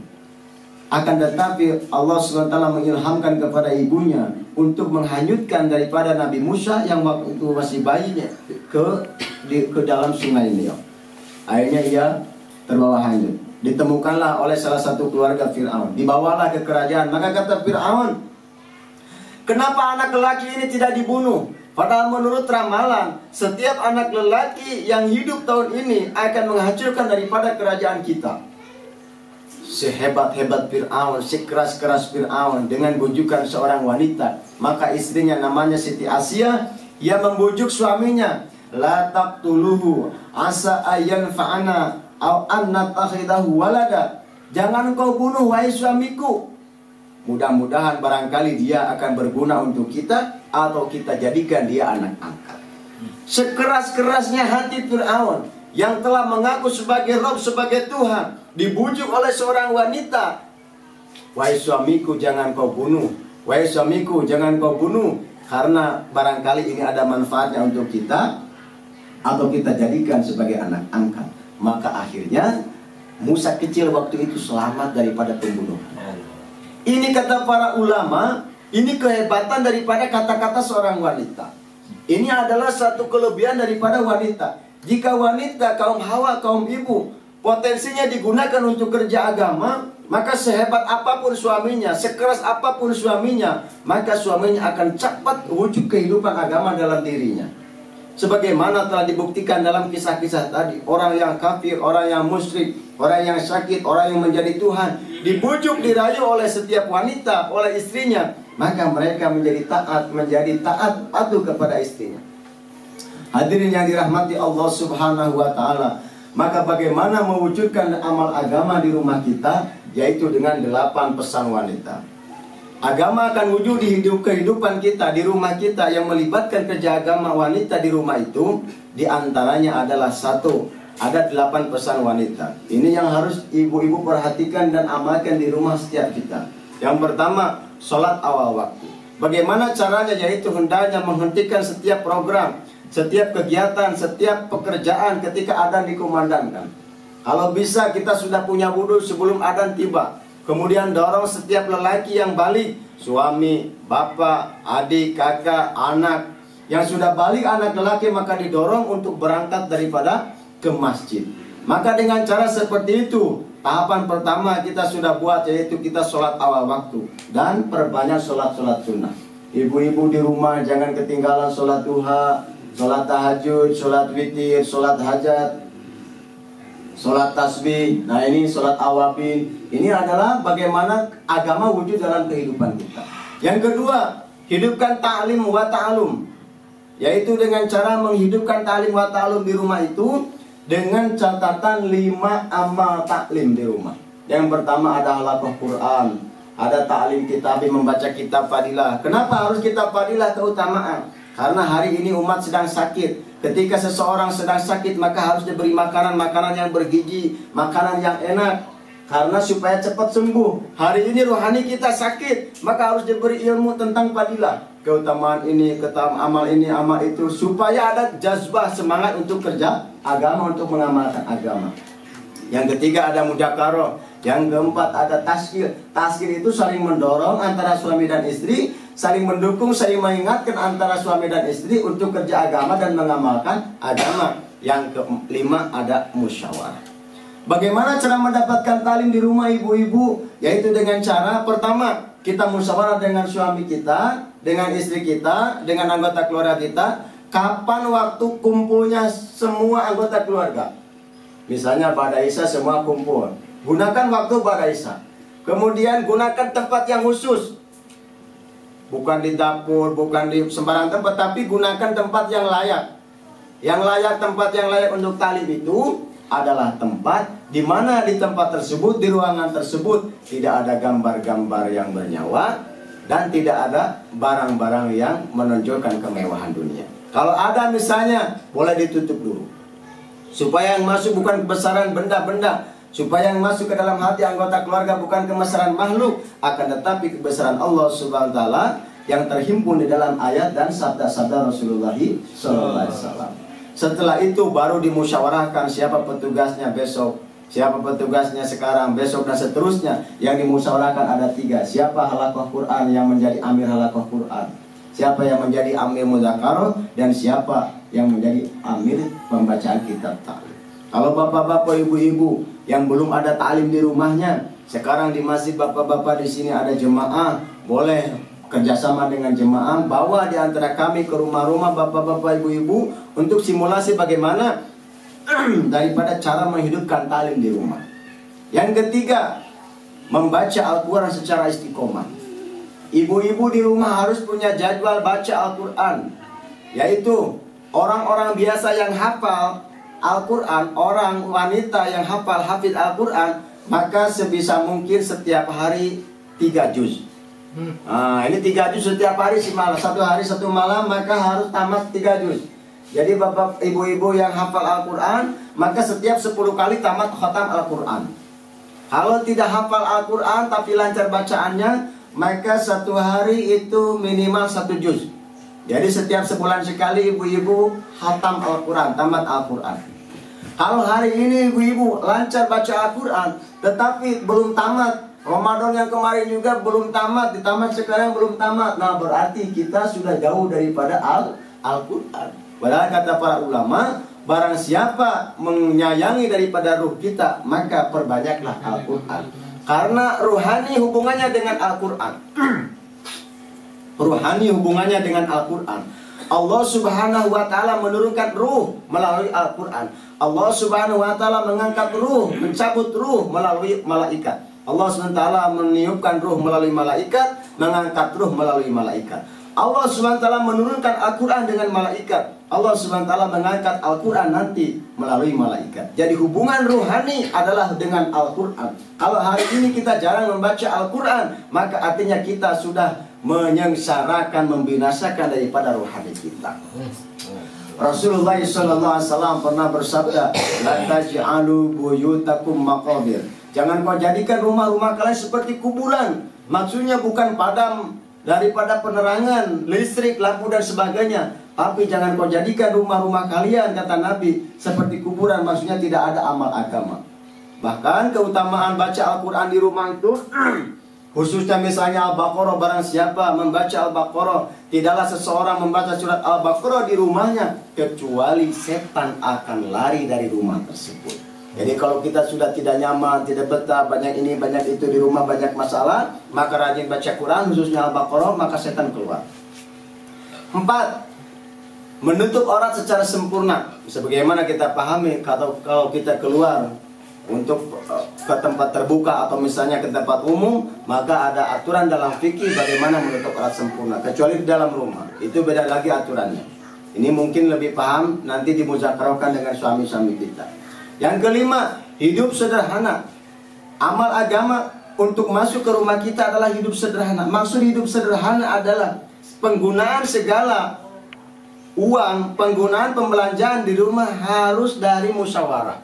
Akan tetapi Allah SWT mengilhamkan kepada ibunya untuk menghanyutkan daripada Nabi Musa yang waktu itu masih bayinya ke dalam sungai Nil. Akhirnya ia terbawa hanyut. Ditemukanlah oleh salah satu keluarga Fir'aun, dibawalah ke kerajaan. Maka kata Fir'aun, kenapa anak lelaki ini tidak dibunuh? Padahal menurut ramalan, setiap anak lelaki yang hidup tahun ini akan menghancurkan daripada kerajaan kita. Sehebat-hebat Fir'aun, sekeras-keras Fir'aun dengan bujukan seorang wanita, maka istrinya namanya Siti Asia, ia membujuk suaminya, la taqtuluhu asa ayyan fa'ana au anna takhidahu walada. Jangan kau bunuh wahai suamiku, mudah-mudahan barangkali dia akan berguna untuk kita, atau kita jadikan dia anak angkat. Sekeras-kerasnya hati Fir'aun yang telah mengaku sebagai Rabb, sebagai Tuhan, dibujuk oleh seorang wanita, wahai suamiku jangan kau bunuh, wahai suamiku jangan kau bunuh, karena barangkali ini ada manfaatnya untuk kita, atau kita jadikan sebagai anak angkat. Maka akhirnya Musa kecil waktu itu selamat daripada pembunuhan. Ini kata para ulama, ini kehebatan daripada kata-kata seorang wanita. Ini adalah satu kelebihan daripada wanita. Jika wanita, kaum hawa, kaum ibu, potensinya digunakan untuk kerja agama, maka sehebat apapun suaminya, sekeras apapun suaminya, maka suaminya akan cepat wujud kehidupan agama dalam dirinya. Sebagaimana telah dibuktikan dalam kisah-kisah tadi, orang yang kafir, orang yang musyrik, orang yang sakit, orang yang menjadi Tuhan, dibujuk, dirayu oleh setiap wanita, oleh istrinya, maka mereka menjadi taat patuh kepada istrinya. Hadirin yang dirahmati Allah Subhanahu wa Ta'ala, maka bagaimana mewujudkan amal agama di rumah kita, yaitu dengan 8 pesan wanita. Agama akan wujud di kehidupan kita, di rumah kita, yang melibatkan kerja agama wanita di rumah itu. Di antaranya adalah 1, ada 8 pesan wanita. Ini yang harus ibu-ibu perhatikan dan amalkan di rumah setiap kita. Yang pertama, sholat awal waktu. Bagaimana caranya? Yaitu hendaknya menghentikan setiap program, setiap kegiatan, setiap pekerjaan ketika adzan dikumandangkan. Kalau bisa kita sudah punya wudu sebelum adzan tiba. Kemudian dorong setiap lelaki yang balik, suami, bapak, adik, kakak, anak yang sudah balik, anak lelaki, maka didorong untuk berangkat daripada ke masjid. Maka dengan cara seperti itu, tahapan pertama kita sudah buat, yaitu kita sholat awal waktu dan perbanyak sholat-sholat sunnah. Ibu-ibu di rumah jangan ketinggalan sholat duha, sholat tahajud, sholat witir, sholat hajat. sholat tasbih. Nah ini sholat awabin. Ini adalah bagaimana agama wujud dalam kehidupan kita. Yang kedua, hidupkan ta'lim wa ta'alum, yaitu dengan cara menghidupkan ta'lim wa ta'alum di rumah itu dengan catatan 5 amal taklim di rumah. Yang pertama ada halaqah Quran, ada ta'lim kitab, membaca kitab fadilah. Kenapa harus kitab fadilah keutamaan? Karena hari ini umat sedang sakit. Ketika seseorang sedang sakit, maka harus diberi makanan yang bergizi, makanan yang enak, karena supaya cepat sembuh. Hari ini rohani kita sakit, maka harus diberi ilmu tentang fadilah, keutamaan ini, amal ini, amal itu, supaya ada jazbah, semangat untuk kerja agama, untuk mengamalkan agama. Yang ketiga ada mudzakarah. Yang keempat ada taskir. Taskir itu saling mendorong antara suami dan istri, saling mendukung, saling mengingatkan antara suami dan istri untuk kerja agama dan mengamalkan agama. Yang kelima ada musyawarah. Bagaimana cara mendapatkan talim di rumah ibu-ibu? Yaitu dengan cara pertama, kita musyawarah dengan suami kita, dengan istri kita, dengan anggota keluarga kita. Kapan waktu kumpulnya semua anggota keluarga? Misalnya pada Isya semua kumpul, gunakan waktu pada Isya. Kemudian gunakan tempat yang khusus, bukan di dapur, bukan di sembarang tempat, tapi gunakan tempat yang layak. Yang layak, tempat yang layak untuk talim itu adalah tempat di mana di tempat tersebut, di ruangan tersebut tidak ada gambar-gambar yang bernyawa dan tidak ada barang-barang yang menonjolkan kemewahan dunia. Kalau ada misalnya, boleh ditutup dulu, supaya yang masuk bukan kebesaran benda-benda, supaya yang masuk ke dalam hati anggota keluarga bukan kebesaran makhluk, akan tetapi kebesaran Allah Subhanahu wa taala yang terhimpun di dalam ayat dan sabda-sabda Rasulullah SAW. Setelah itu baru dimusyawarahkan siapa petugasnya besok, siapa petugasnya sekarang, besok, dan seterusnya. Yang dimusyawarahkan ada 3. Siapa halaqah Quran yang menjadi amir halaqah Quran, siapa yang menjadi amir mudzakarah, dan siapa yang menjadi amir pembacaan kitab ta'lim. Kalau bapak-bapak, ibu-ibu yang belum ada ta'lim di rumahnya, sekarang di masjid bapak-bapak di sini ada jemaah, boleh kerjasama dengan jemaah, bawa di antara kami ke rumah-rumah bapak-bapak, ibu-ibu untuk simulasi bagaimana daripada cara menghidupkan ta'lim di rumah. Yang ketiga, membaca Al-Quran secara istiqomah. Ibu-ibu di rumah harus punya jadwal baca Al-Quran, yaitu orang-orang biasa yang hafal Al-Quran, orang wanita yang hafal hafid Al-Quran, maka sebisa mungkin setiap hari 3 juz. Nah, ini 3 juz setiap hari semalam, 1 hari 1 malam, maka harus tamat 3 juz. Jadi bapak ibu-ibu yang hafal Al-Quran, maka setiap 10 kali tamat khatam Al-Quran. Kalau tidak hafal Al-Quran tapi lancar bacaannya, maka 1 hari itu minimal 1 juz. Jadi setiap sebulan sekali ibu-ibu khatam Al-Quran, tamat Al-Quran. Kalau hari ini ibu-ibu lancar baca Al-Quran tetapi belum tamat, Ramadan yang kemarin juga belum tamat, ditamat sekarang belum tamat, nah berarti kita sudah jauh daripada Al-Quran. Padahal kata para ulama, barang siapa menyayangi daripada ruh kita, maka perbanyaklah Al-Quran. Karena ruhani hubungannya dengan Al-Quran. Ruhani hubungannya dengan Al-Quran. Allah Subhanahu wa taala menurunkan ruh melalui Al-Quran. Allah Subhanahu wa taala mengangkat ruh, mencabut ruh melalui malaikat. Allah SWT meniupkan ruh melalui malaikat, mengangkat ruh melalui malaikat. Allah SWT menurunkan Al-Quran dengan malaikat. Allah SWT mengangkat Al-Quran nanti melalui malaikat. Jadi hubungan ruhani adalah dengan Al-Quran. Kalau hari ini kita jarang membaca Al-Quran, maka artinya kita sudah menyengsarakan, membinasakan daripada rohani kita. Rasulullah SAW pernah bersabda, la taj'alu buyutakum maqabir. Jangan kau jadikan rumah-rumah kalian seperti kuburan. Maksudnya bukan padam daripada penerangan, listrik, lampu dan sebagainya. Tapi jangan kau jadikan rumah-rumah kalian, kata Nabi, seperti kuburan. Maksudnya tidak ada amal agama. Bahkan keutamaan baca Al-Quran di rumah itu khususnya misalnya Al-Baqarah, barang siapa membaca Al-Baqarah, tidaklah seseorang membaca surat Al-Baqarah di rumahnya kecuali setan akan lari dari rumah tersebut. Jadi kalau kita sudah tidak nyaman, tidak betah, banyak ini, banyak itu di rumah, banyak masalah, maka rajin baca Quran, khususnya Al-Baqarah, maka setan keluar. 4. Menutup aurat secara sempurna. Sebagaimana kita pahami, kalau kita keluar untuk ke tempat terbuka atau misalnya ke tempat umum, maka ada aturan dalam fikih bagaimana menutup aurat sempurna, kecuali di dalam rumah. Itu beda lagi aturannya. Ini mungkin lebih paham nanti dimuzakarahkan dengan suami-suami kita. Yang kelima, hidup sederhana. Amal agama untuk masuk ke rumah kita adalah hidup sederhana. Maksud hidup sederhana adalah penggunaan segala uang, penggunaan pembelanjaan di rumah harus dari musyawarah.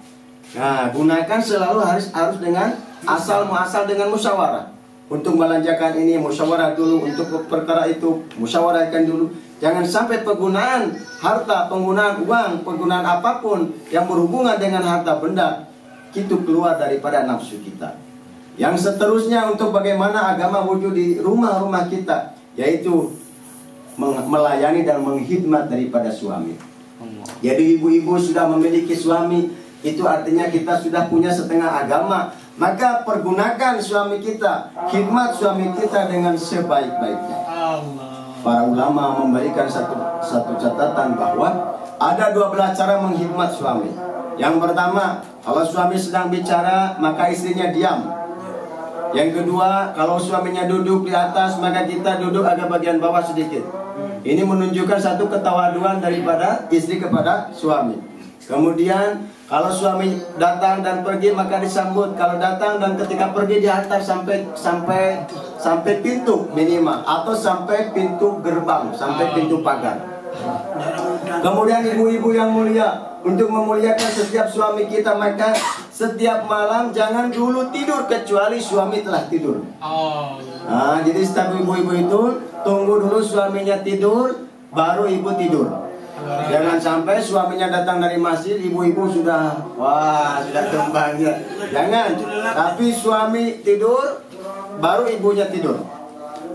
Nah, gunakan selalu harus dengan asal muasal dengan musyawarah. Untuk melanjakan ini musyawarah dulu, untuk perkara itu musyawarahkan dulu. Jangan sampai penggunaan harta, penggunaan uang, penggunaan apapun yang berhubungan dengan harta benda itu keluar daripada nafsu kita. Yang seterusnya untuk bagaimana agama wujud di rumah-rumah kita, yaitu melayani dan menghidmat daripada suami. Jadi ibu-ibu sudah memiliki suami, itu artinya kita sudah punya setengah agama. Maka pergunakan suami kita, khidmat suami kita dengan sebaik-baiknya. Para ulama memberikan satu catatan bahwa ada 12 cara menghidmat suami. Yang pertama, kalau suami sedang bicara maka istrinya diam. Yang kedua, kalau suaminya duduk di atas maka kita duduk agak bagian bawah sedikit. Ini menunjukkan satu ketawaduan daripada istri kepada suami. Kemudian kalau suami datang dan pergi maka disambut. Kalau datang dan ketika pergi dihantar sampai pintu minimal, atau sampai pintu gerbang, sampai pintu pagar. Kemudian ibu-ibu yang mulia, untuk memuliakan setiap suami kita, maka setiap malam jangan dulu tidur kecuali suami telah tidur. Nah, jadi setiap ibu-ibu itu tunggu dulu suaminya tidur, baru ibu tidur. Jangan sampai suaminya datang dari masjid, ibu-ibu sudah kembangnya. Jangan. Tapi suami tidur, baru ibunya tidur.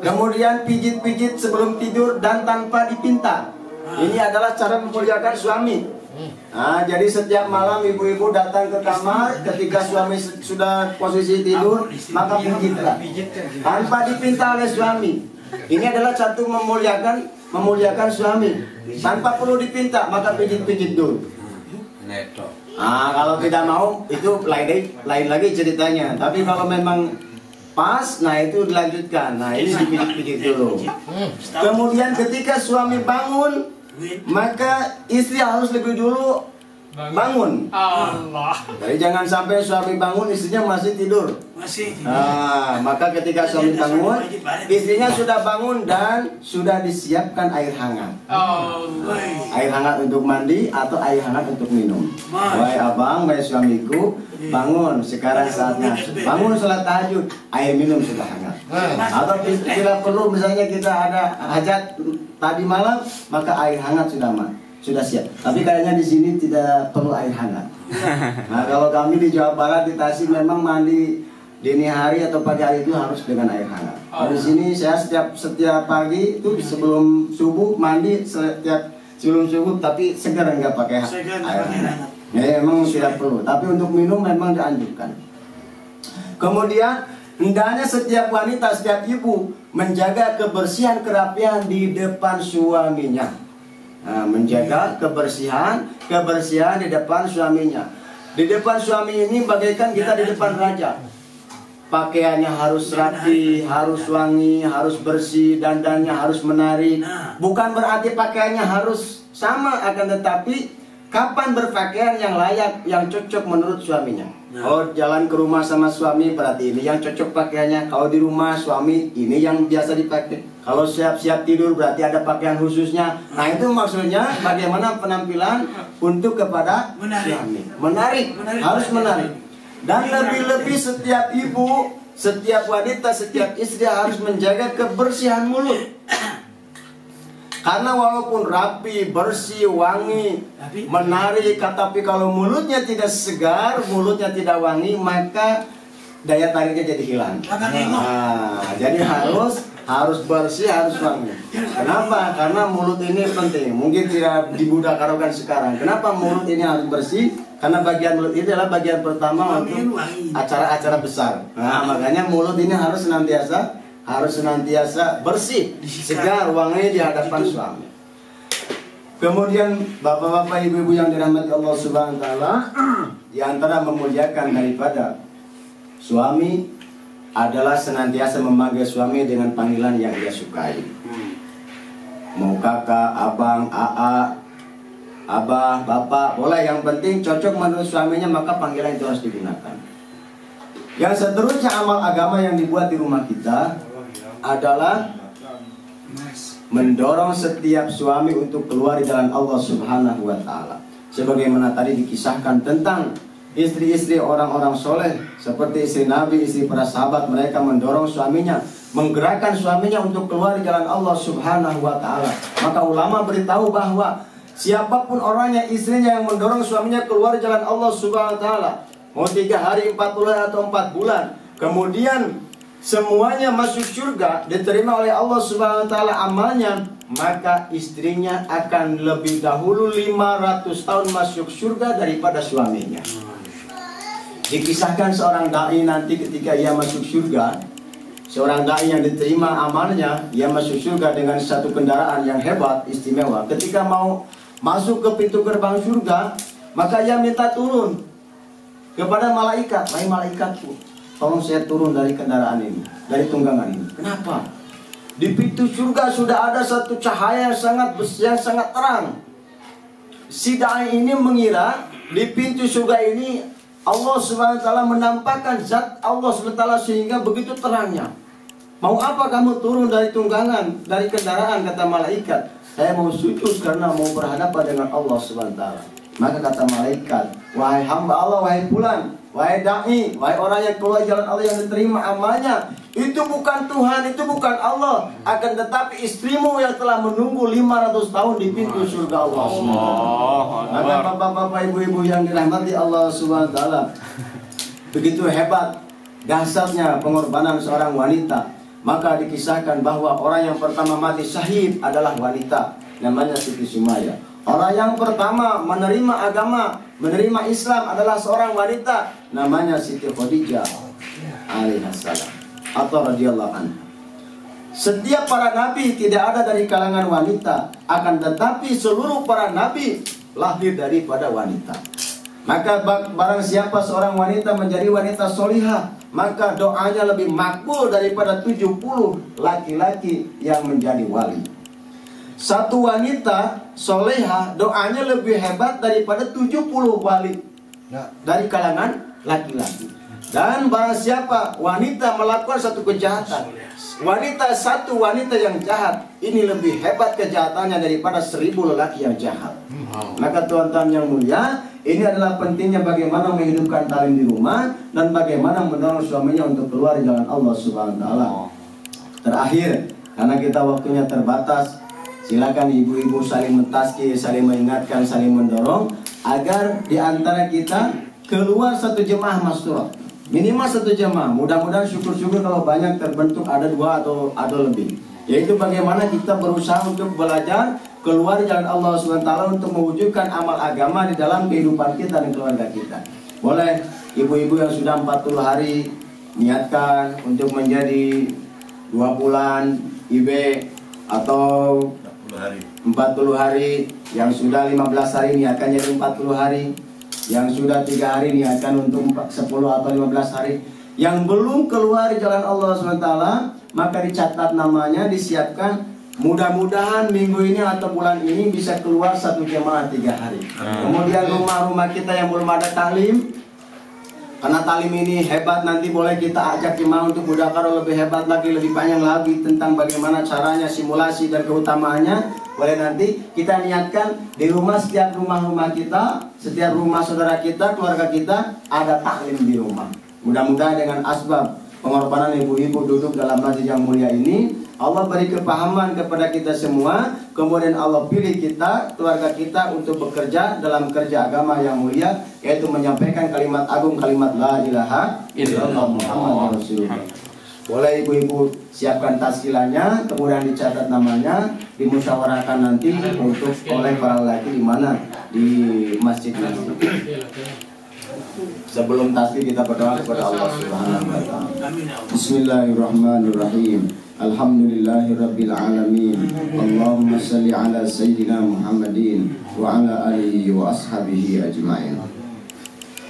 Kemudian pijit-pijit sebelum tidur dan tanpa dipinta. Ini adalah cara memuliakan suami. Nah, jadi setiap malam ibu-ibu datang ke kamar ketika suami sudah posisi tidur, maka pijitlah tanpa dipinta oleh suami. Ini adalah satu memuliakan suami. Tanpa perlu dipinta, maka pijit-pijit dulu. Nah, kalau tidak mau itu lain lagi ceritanya. Tapi kalau memang pas, nah itu dilanjutkan. Nah, ini dipijit-pijit dulu. Kemudian ketika suami bangun, maka istri harus lebih dulu bangun. Jadi jangan sampai suami bangun istrinya masih tidur. Nah, maka ketika suami bangun, istrinya sudah bangun dan sudah disiapkan air hangat. Air hangat untuk mandi atau air hangat untuk minum. Wahai abang, wahai suamiku, bangun, sekarang saatnya bangun sholat tahajud, air minum sudah hangat. Atau bila perlu misalnya kita ada hajat tadi malam, maka air hangat sudah siap. Tapi kayaknya di sini tidak perlu air hangat. Nah, kalau kami di Jawa Barat di Tasik memang mandi dini hari atau pagi hari itu harus dengan air hangat. Kalau di sini saya setiap pagi itu sebelum subuh mandi, sebelum subuh, tapi segar enggak pakai air hangat. Ya, memang tidak perlu. Tapi untuk minum memang dianjurkan. Kemudian hendaknya setiap wanita, setiap ibu menjaga kebersihan, kerapian di depan suaminya. Nah, menjaga kebersihan di depan suaminya. Di depan suami ini bagaikan kita di depan raja. Pakaiannya harus rapi, harus wangi, harus bersih, dandannya harus menarik. Bukan berarti pakaiannya harus sama, akan tetapi kapan berpakaian yang layak, yang cocok menurut suaminya. Oh, jalan ke rumah sama suami berarti ini yang cocok pakaiannya. Kalau di rumah suami ini yang biasa dipakai. Kalau siap-siap tidur berarti ada pakaian khususnya. Nah, itu maksudnya bagaimana penampilan untuk kepada suami. Menarik, harus menarik. Dan lebih-lebih setiap ibu, setiap wanita, setiap istri harus menjaga kebersihan mulut. Karena walaupun rapi, bersih, wangi, menarik, tapi kalau mulutnya tidak segar, mulutnya tidak wangi, maka daya tariknya jadi hilang. Nah, jadi harus bersih, harus wangi. Kenapa? Karena mulut ini penting. Mungkin tidak dibudakarkan sekarang. Kenapa mulut ini harus bersih? Karena bagian mulut ini adalah bagian pertama untuk acara-acara besar. Nah, makanya mulut ini harus senantiasa bersih, segar, wangi di hadapan suami. Kemudian bapak-bapak, ibu-ibu yang dirahmati Allah Subhanahu wa taala, di antara memuliakan daripada suami adalah senantiasa memanggil suami dengan panggilan yang dia sukai. Mau kakak, abang, aa, abah, bapak, boleh, yang penting cocok menurut suaminya, maka panggilan itu harus digunakan. Yang seterusnya amal agama yang dibuat di rumah kita adalah mendorong setiap suami untuk keluar di jalan Allah Subhanahu wa taala. Sebagaimana tadi dikisahkan tentang istri-istri orang-orang soleh, seperti istri Nabi, istri para sahabat, mereka mendorong suaminya, menggerakkan suaminya untuk keluar di jalan Allah Subhanahu wa taala. Maka ulama beritahu bahwa siapapun orangnya, istrinya yang mendorong suaminya keluar di jalan Allah Subhanahu wa taala, mau 3 hari, 4 bulan atau 4 bulan, kemudian semuanya masuk surga, diterima oleh Allah Subhanahu wa taala amalnya, maka istrinya akan lebih dahulu 500 tahun masuk surga daripada suaminya. Dikisahkan seorang dai nanti ketika ia masuk surga, seorang dai yang diterima amalnya, ia masuk surga dengan satu kendaraan yang hebat, istimewa. Ketika mau masuk ke pintu gerbang surga, maka ia minta turun kepada malaikat. Hai malaikatku, tolong saya turun dari kendaraan ini, dari tunggangan ini. Kenapa? Di pintu surga sudah ada satu cahaya yang sangat terang. Si dai ini mengira di pintu surga ini Allah Subhanahu wa taala menampakkan zat Allah Subhanahu wa taala sehingga begitu terangnya. Mau apa kamu turun dari tunggangan, dari kendaraan? Kata malaikat, saya mau sujud karena mau berhadapan dengan Allah Subhanahu wa taala. Maka kata malaikat, wahai hamba Allah, wahai fulan, wahai dai, wahai orang yang keluar jalan Allah yang diterima amalnya, itu bukan Tuhan, itu bukan Allah, akan tetapi istrimu yang telah menunggu 500 tahun di pintu surga Allah SWT. Maka bapak-bapak, ibu-ibu yang dirahmati Allah SWT, begitu hebat, dahsyatnya pengorbanan seorang wanita. Maka dikisahkan bahwa orang yang pertama mati syahid adalah wanita, namanya Siti Sumaya. Orang yang pertama menerima agama, menerima Islam adalah seorang wanita, namanya Siti Khadijah alaihissalam atau radhiyallahu anha. Setiap para nabi tidak ada dari kalangan wanita, akan tetapi seluruh para nabi lahir daripada wanita. Maka barang siapa seorang wanita menjadi wanita solihah, maka doanya lebih makbul daripada 70 laki-laki yang menjadi wali. Satu wanita solehah doanya lebih hebat daripada 70 wali dari kalangan laki-laki. Dan barang siapa wanita melakukan satu kejahatan, satu wanita yang jahat, ini lebih hebat kejahatannya daripada 1000 lelaki yang jahat. Maka tuan-tuan yang mulia, ini adalah pentingnya bagaimana menghidupkan talim di rumah dan bagaimana mendorong suaminya untuk keluar di jalan Allah Subhanahu wa taala. Terakhir, karena kita waktunya terbatas, silakan ibu-ibu saling mentazkir, saling mengingatkan, saling mendorong agar di antara kita keluar satu jemaah masyurah, minimal satu jemaah. Mudah-mudahan syukur-syukur kalau banyak terbentuk ada 2 atau lebih. Yaitu bagaimana kita berusaha untuk belajar keluar jalan Allah SWT untuk mewujudkan amal agama di dalam kehidupan kita dan keluarga kita. Boleh ibu-ibu yang sudah 40 hari niatkan untuk menjadi 2 bulan IB atau 40 hari, yang sudah 15 hari niatkan jadi 40 hari, yang sudah 3 hari niatkan untuk 10 atau 15 hari. Yang belum keluar di jalan Allah SWT, maka dicatat namanya, disiapkan. Mudah-mudahan minggu ini atau bulan ini bisa keluar satu jemaah 3 hari. Kemudian rumah-rumah kita yang belum ada talim, karena talim ini hebat, nanti boleh kita ajak jemaah untuk mudzakarah lebih hebat lagi, lebih panjang lagi tentang bagaimana caranya, simulasi dan keutamaannya. Boleh nanti kita niatkan di rumah, setiap rumah-rumah kita, setiap rumah saudara kita, keluarga kita ada taklim di rumah. Mudah-mudahan dengan asbab pengorbanan ibu-ibu duduk dalam masjid yang mulia ini, Allah beri kepahaman kepada kita semua, kemudian Allah pilih kita, keluarga kita untuk bekerja dalam kerja agama yang mulia, yaitu menyampaikan kalimat agung, kalimat la ilaha illallah Muhammad Rasulullah. Boleh ibu-ibu siapkan taskilannya, kemudian dicatat namanya, dimusyawarahkan nanti untuk oleh para lelaki di mana, di masjid nanti. Sebelum tasbih kita berdoa kepada Allah Subhanahu wa taala. Bismillahirrahmanirrahim. Alhamdulillahi Rabbil Alamin. Allahumma salli ala Sayyidina Muhammadin wa ala alihi wa ashabihi ajma'in.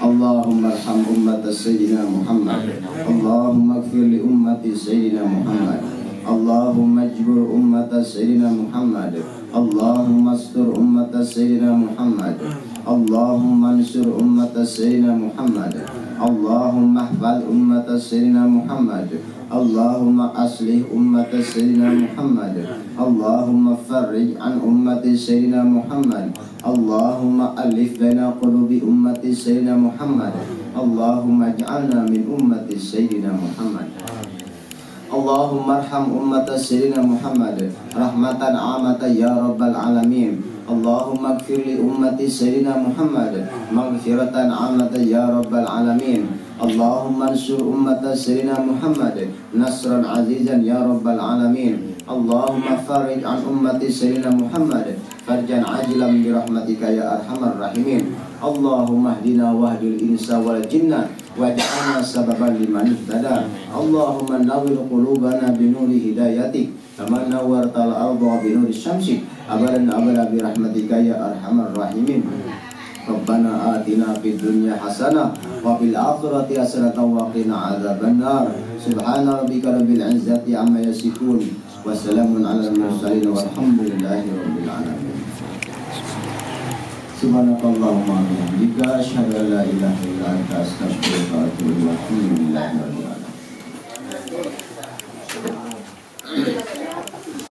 Allahumma arham ummata Sayyidina Muhammad. Allahumma ighfir li ummati Sayyidina Muhammad. Allahumma ajbur ummata Sayyidina Muhammad. Allahumma astur ummata Sayyidina Muhammad. Allahumma ansur ummata Sayyidina Muhammad. Allahumma ihfaz ummata Sayyidina Muhammad. Allahumma aslih ummata Sayyidina Muhammad. Allahumma farrij an ummati Sayyidina Muhammad. Allahumma alif baina qulubi ummati Sayyidina Muhammad. Allahumma ij'alna min ummati Sayyidina Muhammad. Allahumma arham ummata Sayyidina Muhammad rahmatan amatan ya rabbal alamin. Allahumma ighfir li ummati Sayyidina Muhammad maghfiratan amatan ya rabbal alamin. Allahumma ansur ummata Sayyidina Muhammad nasran azizan ya rabbal alamin. Allahumma farij an ummati Sayyidina Muhammad farjan ajilan bi rahmatika ya arhamar rahimin. Allahumma hdina wahdil insa wal jinna waj'alna sababan liman ihtada. Allahumma nawwir qulubana bi nuri hidayatik kama nawwartal arda bi nuri syamsik abadan abada bi rahmatika ya arhamar rahimin. Rabbana atina fid dunya hasanah wa fil akhirati hasanah wa qina adzabannar. Subhana rabbika rabbil izzati amma yasifun wa salamun alal mursalin walhamdulillahi rabbil alamin. Subhanakallahumma wa bihamdika asyhadu an la ilaha illa anta astaghfiruka wa atubu ilaik.